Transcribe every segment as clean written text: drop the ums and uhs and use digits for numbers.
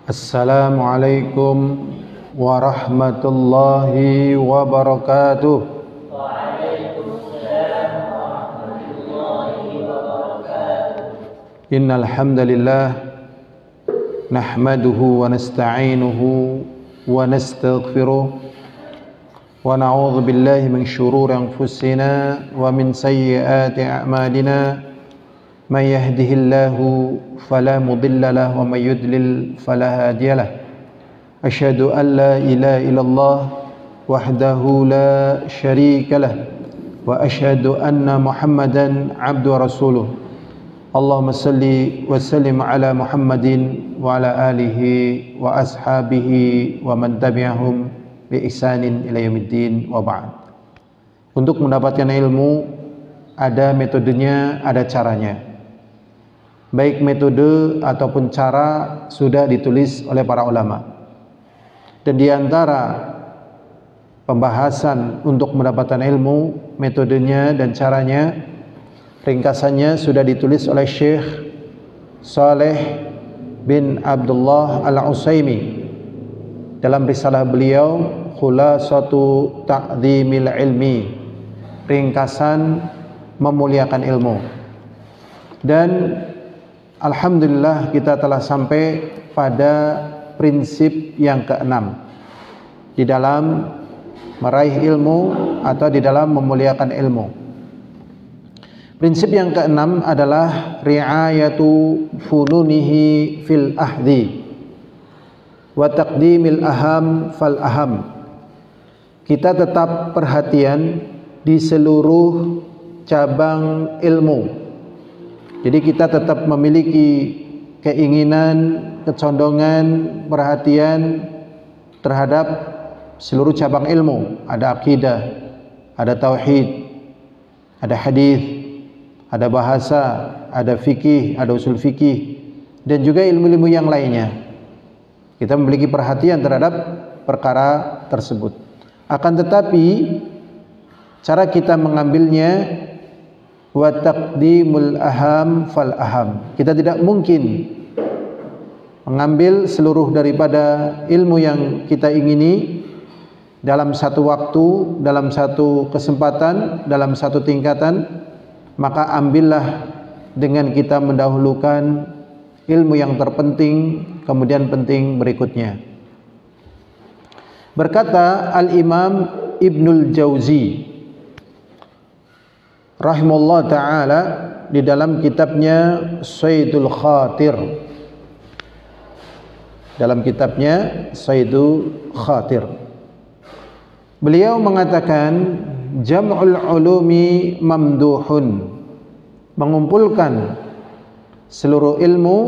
Assalamualaikum warahmatullahi wabarakatuh. Waalaikumsalam warahmatullahi wabarakatuh. Innal hamdalillah nahmaduhu wa nasta'inuhu wa nastaghfiruh wa na'udzu billahi min shururi anfusina wa min sayyiati a'malina. Man yahdihillahu fala mudilla lahu wa may yudlil fala hadiya lahu. Asyhadu an la ilaha illallah wahdahu la syarika lah wa asyhadu anna Muhammadan abdu wa rasuluh. Allahumma salli wa sallim ala Muhammadin wa ala alihi wa ashabihi wa man tabi'ahum bi ihsanin ila yaumiddin wa ba'd. Untuk mendapatkan ilmu ada metodenya, ada caranya. Baik metode ataupun cara sudah ditulis oleh para ulama. Dan di antara pembahasan untuk mendapatkan ilmu, metodenya dan caranya, ringkasannya sudah ditulis oleh Syekh Saleh bin Abdullah Al-Utsaimin dalam risalah beliau Khulasatu Ta'dhimil Ilmi, ringkasan memuliakan ilmu. Dan alhamdulillah kita telah sampai pada prinsip yang keenam di dalam meraih ilmu atau di dalam memuliakan ilmu. Prinsip yang keenam adalah ri'ayatu fununihi fil ahdi wa taqdimil aham fal aham. Kita tetap perhatian di seluruh cabang ilmu. Jadi kita tetap memiliki keinginan, kecondongan, perhatian terhadap seluruh cabang ilmu. Ada akidah, ada tauhid, ada hadis, ada bahasa, ada fikih, ada usul fikih, dan juga ilmu-ilmu yang lainnya. Kita memiliki perhatian terhadap perkara tersebut. Akan tetapi cara kita mengambilnya wa taqdimul aham fal aham. Kita tidak mungkin mengambil seluruh daripada ilmu yang kita ingini dalam satu waktu, dalam satu kesempatan, dalam satu tingkatan. Maka ambillah dengan kita mendahulukan ilmu yang terpenting, kemudian penting berikutnya. Berkata Al-Imam Ibnul Jauzi rahimahullah ta'ala di dalam kitabnya Saidul Khatir, dalam kitabnya Saidul Khatir, beliau mengatakan jam'ul ulumi mamduhun, mengumpulkan seluruh ilmu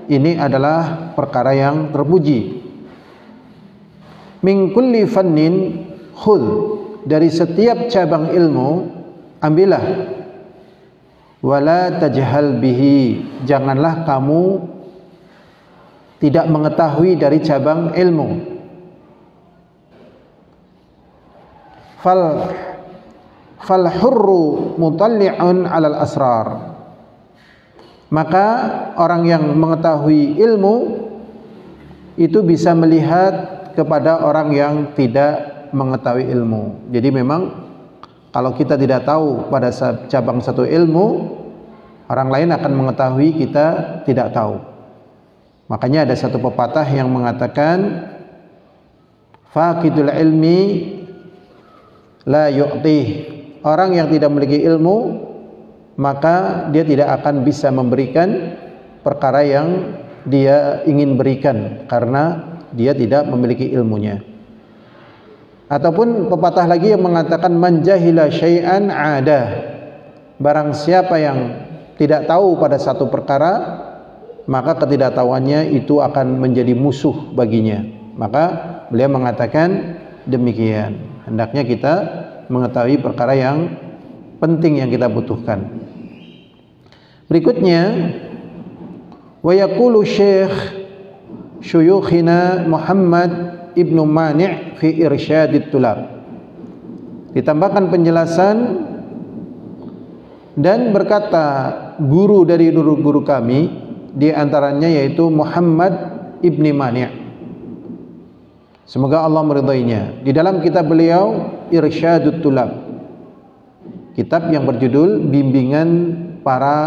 ini adalah perkara yang terpuji. Min kulli fannin khudh, dari setiap cabang ilmu ambillah, wala tajhal bihi, janganlah kamu tidak mengetahui dari cabang ilmu. Fal hurru mutalli'un 'alal asrar, maka orang yang mengetahui ilmu itu bisa melihat kepada orang yang tidak mengetahui ilmu. Jadi memang kalau kita tidak tahu pada cabang satu ilmu, orang lain akan mengetahui kita tidak tahu. Makanya ada satu pepatah yang mengatakan faqidul ilmi la yu'tih, orang yang tidak memiliki ilmu maka dia tidak akan bisa memberikan perkara yang dia ingin berikan karena dia tidak memiliki ilmunya. Ataupun pepatah lagi yang mengatakan man jahila syai'an 'ada, barang siapa yang tidak tahu pada satu perkara maka ketidaktahuannya itu akan menjadi musuh baginya. Maka beliau mengatakan demikian, hendaknya kita mengetahui perkara yang penting yang kita butuhkan. Berikutnya, wa yaqulu Syekh syuyukhina Muhammad Ibnu Mani' fi Irsyadit Tulab, ditambahkan penjelasan dan berkata guru dari guru-guru kami, di antaranya yaitu Muhammad Ibni Mani'. Semoga Allah meridainya. Di dalam kitab beliau Irsyadut Tulab, kitab yang berjudul bimbingan para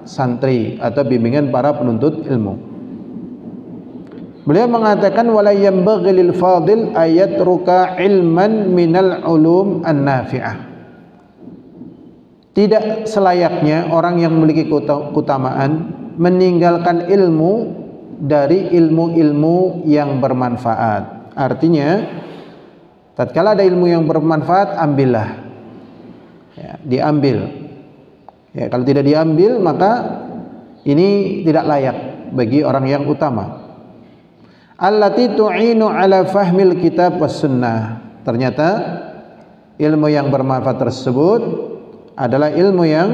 santri atau bimbingan para penuntut ilmu. Beliau mengatakan wala yanbaghi lil fadil ayatruka ilman minal ulum an-nafi'ah. Tidak selayaknya orang yang memiliki keutamaan meninggalkan ilmu dari ilmu-ilmu yang bermanfaat. Artinya tatkala ada ilmu yang bermanfaat, ambillah. Ya, diambil. Ya, kalau tidak diambil maka ini tidak layak bagi orang yang utama. Allati tu'inu ala fahmil kitab was sunnah. Ternyata ilmu yang bermanfaat tersebut adalah ilmu yang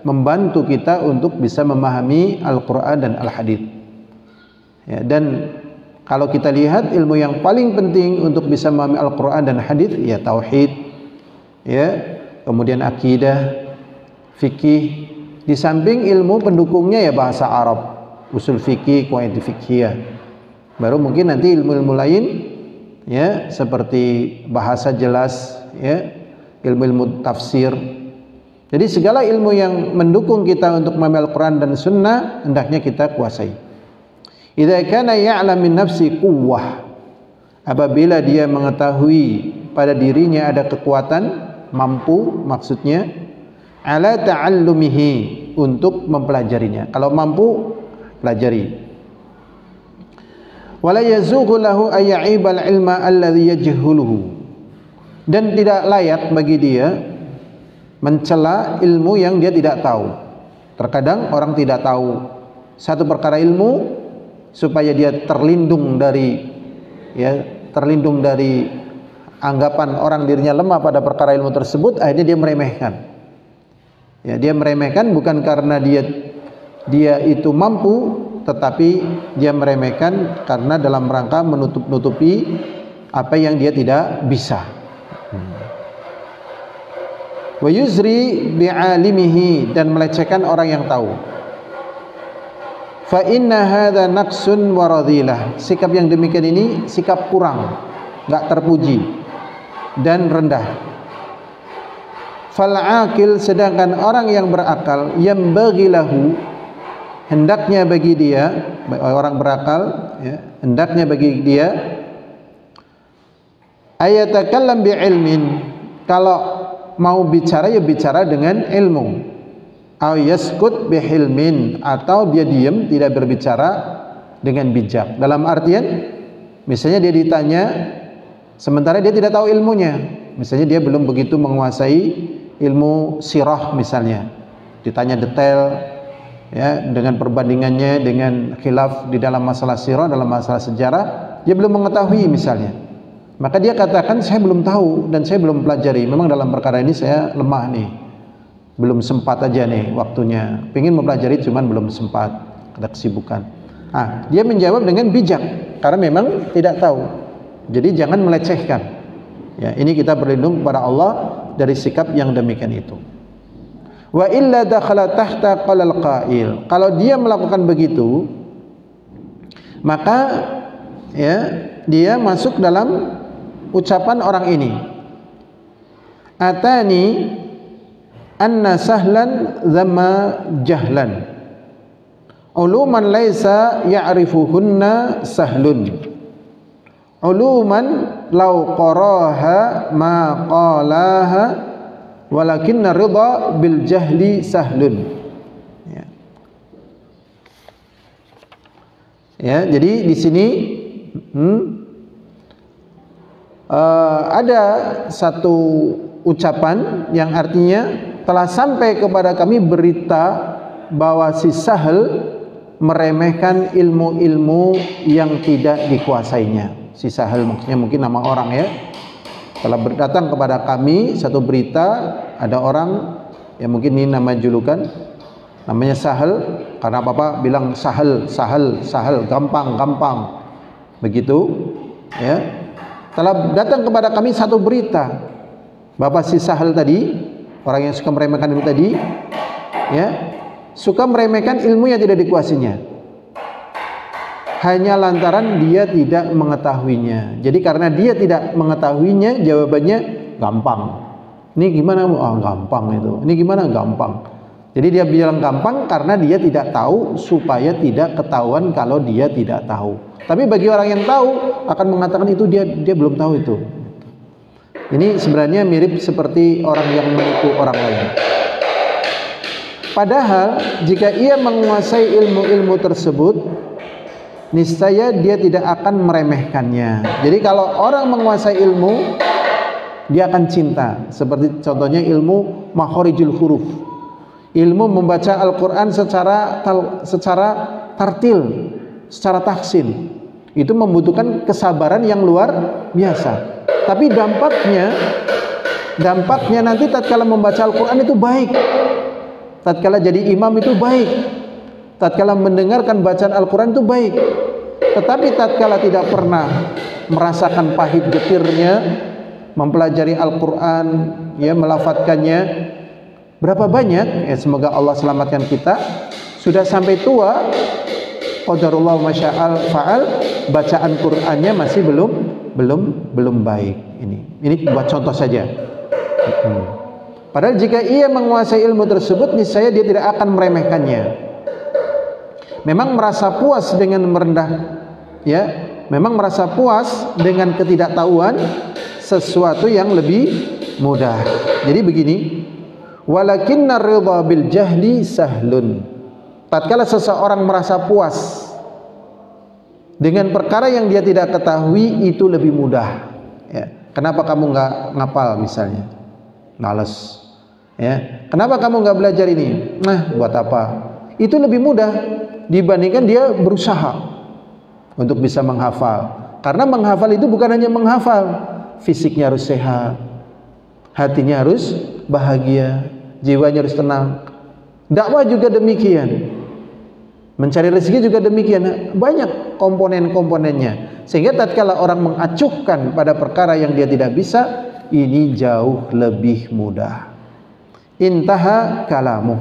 membantu kita untuk bisa memahami Al-Quran dan Al-Hadits. Ya, dan kalau kita lihat ilmu yang paling penting untuk bisa memahami Al-Quran dan Hadits, ya tauhid, ya, kemudian akidah, fikih. Di samping ilmu pendukungnya ya bahasa Arab, usul fikih, qawaid fiqhiyah. Baru mungkin nanti ilmu-ilmu lain, ya, seperti bahasa jelas, ya, ilmu-ilmu tafsir. Jadi segala ilmu yang mendukung kita untuk memahami Al-Quran dan Sunnah hendaknya kita kuasai. Idza kana ya'lam min nafsi quwwah, apabila dia mengetahui pada dirinya ada kekuatan, mampu maksudnya, ala ta'allumihi, untuk mempelajarinya. Kalau mampu, pelajari. Wala yazughu lahu ayya'ibal ilma alladhi yajhuluhu, dan tidak layak bagi dia mencela ilmu yang dia tidak tahu. Terkadang orang tidak tahu satu perkara ilmu supaya dia terlindung dari, ya, terlindung dari anggapan orang dirinya lemah pada perkara ilmu tersebut, akhirnya dia meremehkan. Ya, dia meremehkan bukan karena dia itu mampu, tetapi dia meremehkan karena dalam rangka menutup-nutupi apa yang dia tidak bisa. Wa yuzri bi'alimihi, dan melecehkan orang yang tahu. Fa inna hadza naqsun wa radhilah, sikap yang demikian ini sikap kurang, enggak terpuji dan rendah. Fal aqil, sedangkan orang yang berakal, yambaghi lahu, hendaknya bagi dia, orang berakal, ya, hendaknya bagi dia ayatakallam bi ilmin, kalau mau bicara ya bicara dengan ilmu, aw yaskut bihilmin, atau dia diam tidak berbicara dengan bijak. Dalam artian misalnya dia ditanya sementara dia tidak tahu ilmunya, misalnya dia belum begitu menguasai ilmu sirah misalnya, ditanya detail, ya, dengan perbandingannya dengan khilaf di dalam masalah sirah, dalam masalah sejarah, dia belum mengetahui misalnya, maka dia katakan saya belum tahu dan saya belum pelajari, memang dalam perkara ini saya lemah nih, belum sempat aja nih waktunya, pengen mempelajari cuman belum sempat, ada kesibukan. Dia menjawab dengan bijak karena memang tidak tahu. Jadi jangan melecehkan. Ya, ini kita berlindung kepada Allah dari sikap yang demikian itu. Wa illa dakhala tahta qalal qail, kalau dia melakukan begitu maka, ya, dia masuk dalam ucapan orang ini, atani anna sahlan dhamma jahlan uluman laisa ya'rifuhunna sahlun uluman law qaraha ma qalaha walakinna ridha bil jahli sahlun. Ya, ya, jadi di sini ada satu ucapan yang artinya telah sampai kepada kami berita bahwa si Sahal meremehkan ilmu-ilmu yang tidak dikuasainya. Si Sahal maksudnya mungkin nama orang, ya. Telah datang kepada kami satu berita, ada orang yang mungkin ini nama julukan, namanya Sahal, karena apa bilang Sahal, gampang, begitu, ya. Telah datang kepada kami satu berita, bapak si Sahal tadi, orang yang suka meremehkan ilmu tadi, ya, suka meremehkan ilmu yang tidak dikuasainya. hanya lantaran dia tidak mengetahuinya. Jadi karena dia tidak mengetahuinya, jawabannya gampang. Ini gimana? Gampang itu. Ini gimana? Gampang. Jadi dia bilang gampang karena dia tidak tahu, supaya tidak ketahuan kalau dia tidak tahu. Tapi bagi orang yang tahu akan mengatakan itu dia belum tahu itu. Ini sebenarnya mirip seperti orang yang menipu orang lain. Padahal jika ia menguasai ilmu-ilmu tersebut, niscaya dia tidak akan meremehkannya. Jadi kalau orang menguasai ilmu, dia akan cinta. Seperti contohnya ilmu makhorijul huruf, ilmu membaca Al-Quran secara tartil, secara tahsin. Itu membutuhkan kesabaran yang luar biasa. Tapi dampaknya nanti tatkala membaca Al-Quran itu baik, tatkala jadi imam itu baik, tatkala mendengarkan bacaan Al-Quran itu baik. Tetapi tatkala tidak pernah merasakan pahit getirnya mempelajari Al-Quran, ya, melafadzkannya, berapa banyak, ya, semoga Allah selamatkan kita, sudah sampai tua, qadarullah masya'al fa'al, bacaan Qur'annya masih belum baik. Ini buat contoh saja. Padahal jika ia menguasai ilmu tersebut, niscaya dia tidak akan meremehkannya. Memang merasa puas dengan merendah, ya, memang merasa puas dengan ketidaktahuan sesuatu yang lebih mudah. Jadi begini, walakinnar ridha bil jahli sahlun. Tatkala seseorang merasa puas dengan perkara yang dia tidak ketahui, itu lebih mudah, ya. Kenapa kamu nggak ngapal misalnya? Males, ya. Kenapa kamu nggak belajar ini? Nah, buat apa? Itu lebih mudah dibandingkan dia berusaha untuk bisa menghafal. Karena menghafal itu bukan hanya menghafal, fisiknya harus sehat, hatinya harus bahagia, jiwanya harus tenang. Dakwah juga demikian, mencari rezeki juga demikian, banyak komponen-komponennya. Sehingga tatkala orang mengacuhkan pada perkara yang dia tidak bisa, ini jauh lebih mudah. Intaha kalamu,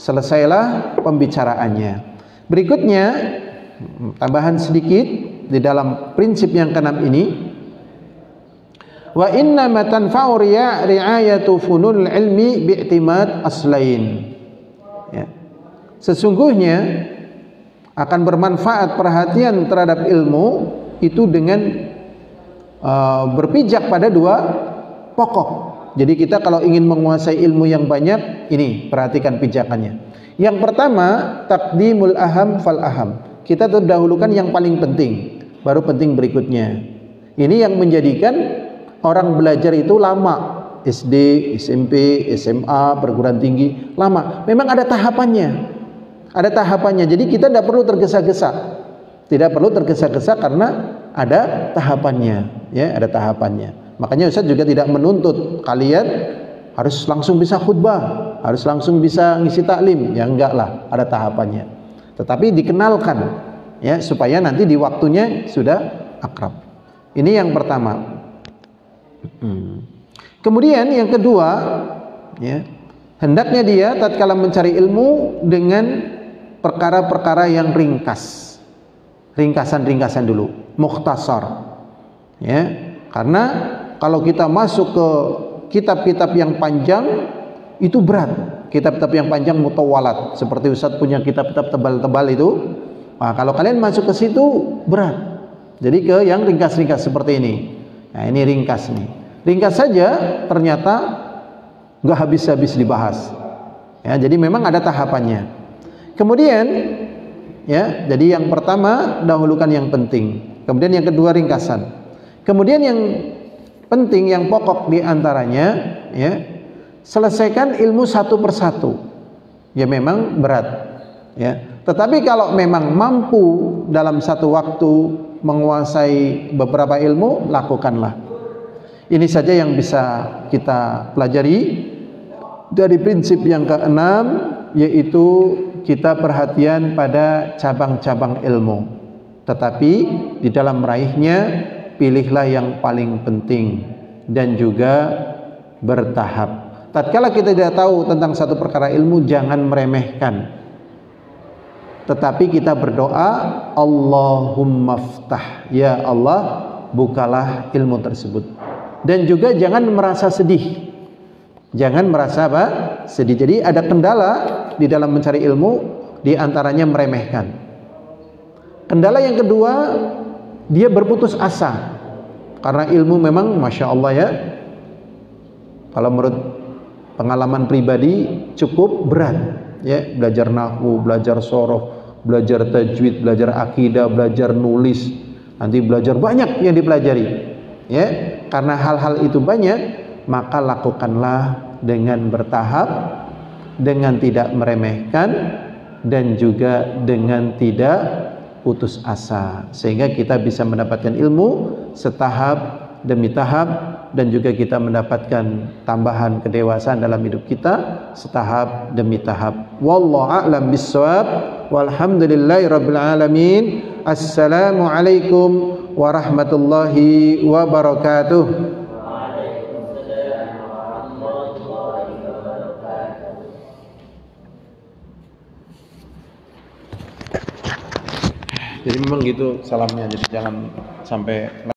selesailah pembicaraannya. Berikutnya, tambahan sedikit di dalam prinsip yang keenam ini, wa inna ma tanfa'u ri'ayatu funul ilmi bi'timad aslain, ya. Sesungguhnya akan bermanfaat perhatian terhadap ilmu itu dengan berpijak pada dua pokok. Jadi kita kalau ingin menguasai ilmu yang banyak, ini perhatikan pijakannya. Yang pertama, taqdimul aham fal aham. Kita terdahulukan yang paling penting, baru penting berikutnya. Ini yang menjadikan orang belajar itu lama. SD, SMP, SMA, perguruan tinggi, lama. Memang ada tahapannya. Ada tahapannya. Jadi kita tidak perlu tergesa-gesa. Tidak perlu tergesa-gesa karena ada tahapannya, ya, ada tahapannya. Makanya Ustaz juga tidak menuntut kalian harus langsung bisa khutbah, harus langsung bisa ngisi taklim. Ya enggak lah, ada tahapannya. Tetapi dikenalkan, ya, supaya nanti di waktunya sudah akrab. Ini yang pertama. Kemudian yang kedua, ya, hendaknya dia tatkala mencari ilmu dengan perkara-perkara yang ringkas. Ringkasan-ringkasan dulu, mukhtasar, ya. Karena kalau kita masuk ke kitab-kitab yang panjang itu berat. Kitab-kitab yang panjang mutawalat, seperti Ustadz punya kitab-kitab tebal-tebal itu. Nah, kalau kalian masuk ke situ berat. Jadi ke yang ringkas-ringkas seperti ini. Nah, ini ringkas nih. Ringkas saja ternyata nggak habis-habis dibahas. Ya, jadi memang ada tahapannya. Kemudian, ya, jadi yang pertama dahulukan yang penting. Kemudian yang kedua ringkasan. Kemudian yang penting, yang pokok diantaranya, ya, selesaikan ilmu satu persatu. Ya memang berat, ya. Tetapi kalau memang mampu dalam satu waktu menguasai beberapa ilmu, lakukanlah. Ini saja yang bisa kita pelajari dari prinsip yang keenam, yaitu kita perhatian pada cabang-cabang ilmu. Tetapi di dalam meraihnya, pilihlah yang paling penting dan juga bertahap. Tatkala kita tidak tahu tentang satu perkara ilmu, jangan meremehkan. tetapi kita berdoa, Allahumma ftah, ya Allah bukalah ilmu tersebut. Dan juga jangan merasa sedih. Jangan merasa apa? Sedih. Jadi ada kendala di dalam mencari ilmu, di antaranya meremehkan. Kendala yang kedua, dia berputus asa. Karena ilmu memang Masya Allah ya, kalau menurut pengalaman pribadi cukup berat ya, belajar nahwu, belajar sorof, belajar tajwid, belajar akidah, belajar nulis, nanti belajar banyak yang dipelajari ya. Karena hal-hal itu banyak, maka lakukanlah dengan bertahap, dengan tidak meremehkan, dan juga dengan tidak putus asa, sehingga kita bisa mendapatkan ilmu setahap demi tahap, dan juga kita mendapatkan tambahan kedewasaan dalam hidup kita setahap demi tahap. Wallahu a'lam bissawab. Walhamdulillahirabbil alamin. Assalamualaikum warahmatullahi wabarakatuh. Jadi memang gitu salamnya, jadi jangan sampai